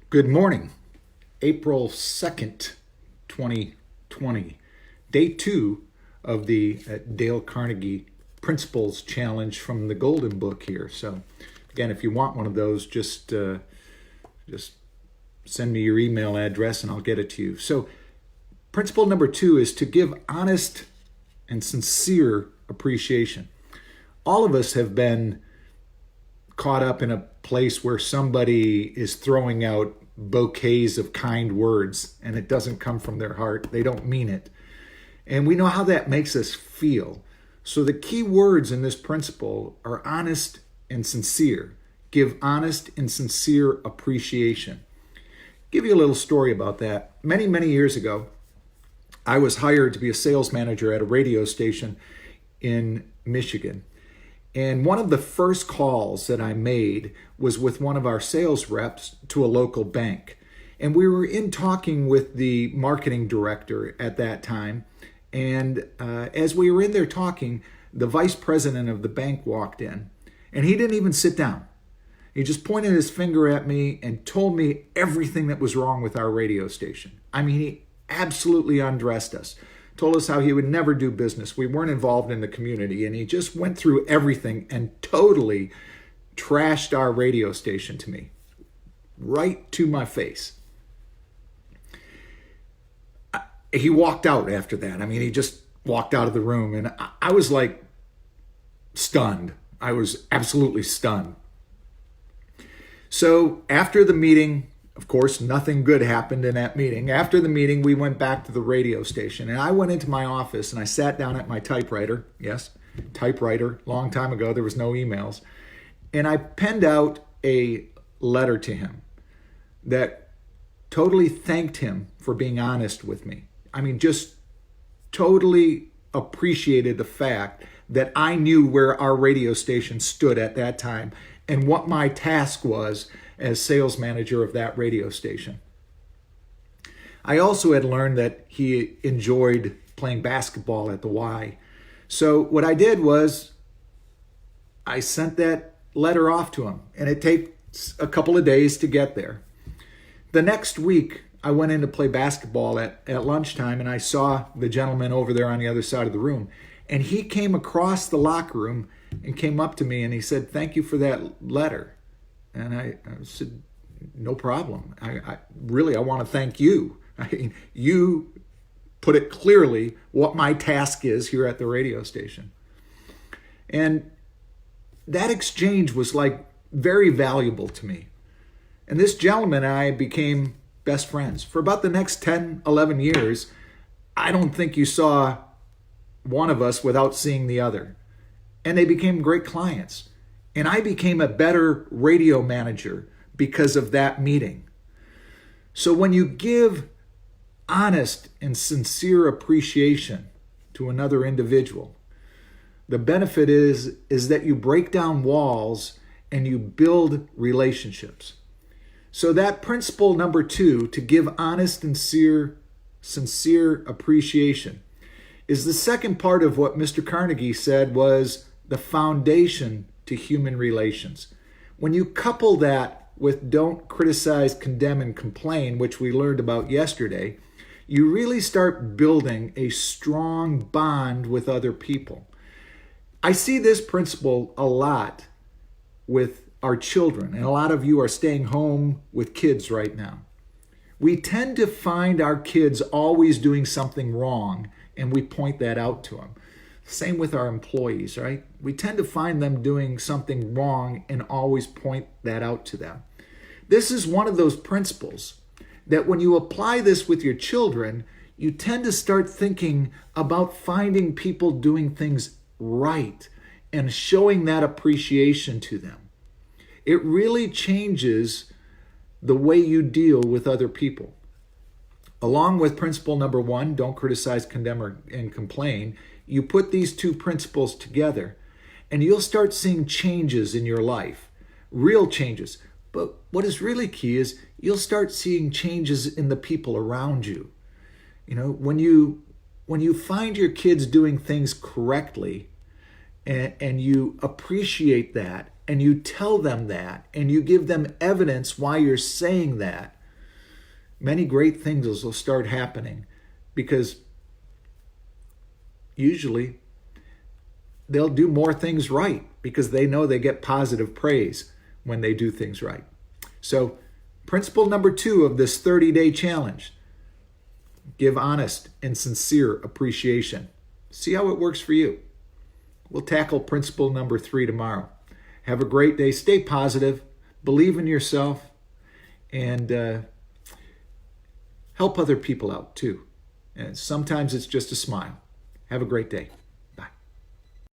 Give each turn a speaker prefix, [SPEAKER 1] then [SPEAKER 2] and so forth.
[SPEAKER 1] Good morning, April 2nd, 2020, day 2 of the Dale Carnegie Principles Challenge from the Golden Book here. So again, if you want one of those, just send me your email address and I'll get it to you. So principle number 2 is to give honest and sincere appreciation. All of us have been caught up in a place where somebody is throwing out bouquets of kind words and it doesn't come from their heart. They don't mean it. And we know how that makes us feel. So the key words in this principle are honest and sincere. Give honest and sincere appreciation. Give you a little story about that. Many years ago, I was hired to be a sales manager at a radio station in Michigan. And one of the first calls that I made was with one of our sales reps to a local bank. And we were in talking with the marketing director at that time. And as we were in there talking, the vice president of the bank walked in. And he didn't even sit down. He just pointed his finger at me and told me everything that was wrong with our radio station. I mean, he absolutely undressed us. Told us how he would never do business. We weren't involved in the community, and he just went through everything and totally trashed our radio station to me, right to my face. He walked out after that. I mean, he just walked out of the room, and I was like stunned. I was absolutely stunned. So after the meeting, of course, nothing good happened in that meeting. After the meeting, we went back to the radio station, and I went into my office and I sat down at my typewriter. Yes, typewriter, long time ago, there was no emails. And I penned out a letter to him that totally thanked him for being honest with me. I mean, just totally appreciated the fact that I knew where our radio station stood at that time and what my task was as sales manager of that radio station. I also had learned that he enjoyed playing basketball at the Y. So what I did was I sent that letter off to him, and it takes a couple of days to get there. The next week, I went in to play basketball at lunchtime, and I saw the gentleman over there on the other side of the room. And he came across the locker room and came up to me and he said, "Thank you for that letter." And I said, "No problem. I want to thank you. I mean, you put it clearly what my task is here at the radio station." And that exchange was like very valuable to me. And this gentleman and I became best friends. For about the next 10, 11 years, I don't think you saw one of us without seeing the other. And they became great clients. And I became a better radio manager because of that meeting. So when you give honest and sincere appreciation to another individual, the benefit is that you break down walls and you build relationships. So that principle number 2, to give honest and sincere appreciation, is the second part of what Mr. Carnegie said was the foundation to human relations. When you couple that with don't criticize, condemn, and complain, which we learned about yesterday, you really start building a strong bond with other people. I see this principle a lot with our children, and a lot of you are staying home with kids right now. We tend to find our kids always doing something wrong, and we point that out to them. Same with our employees, right? We tend to find them doing something wrong and always point that out to them. This is one of those principles that when you apply this with your children, you tend to start thinking about finding people doing things right and showing that appreciation to them. It really changes the way you deal with other people. Along with principle number 1, don't criticize, condemn, and complain, you put these two principles together and you'll start seeing changes in your life, real changes. But what is really key is you'll start seeing changes in the people around you. You know, when you find your kids doing things correctly and you appreciate that and you tell them that and you give them evidence why you're saying that, many great things will start happening, because usually they'll do more things right because they know they get positive praise when they do things right. So, principle number 2 of this 30-day challenge: give honest and sincere appreciation. See how it works for you. We'll tackle principle number 3 tomorrow. Have a great day. Stay positive. Believe in yourself. And help other people out too. And sometimes it's just a smile. Have a great day.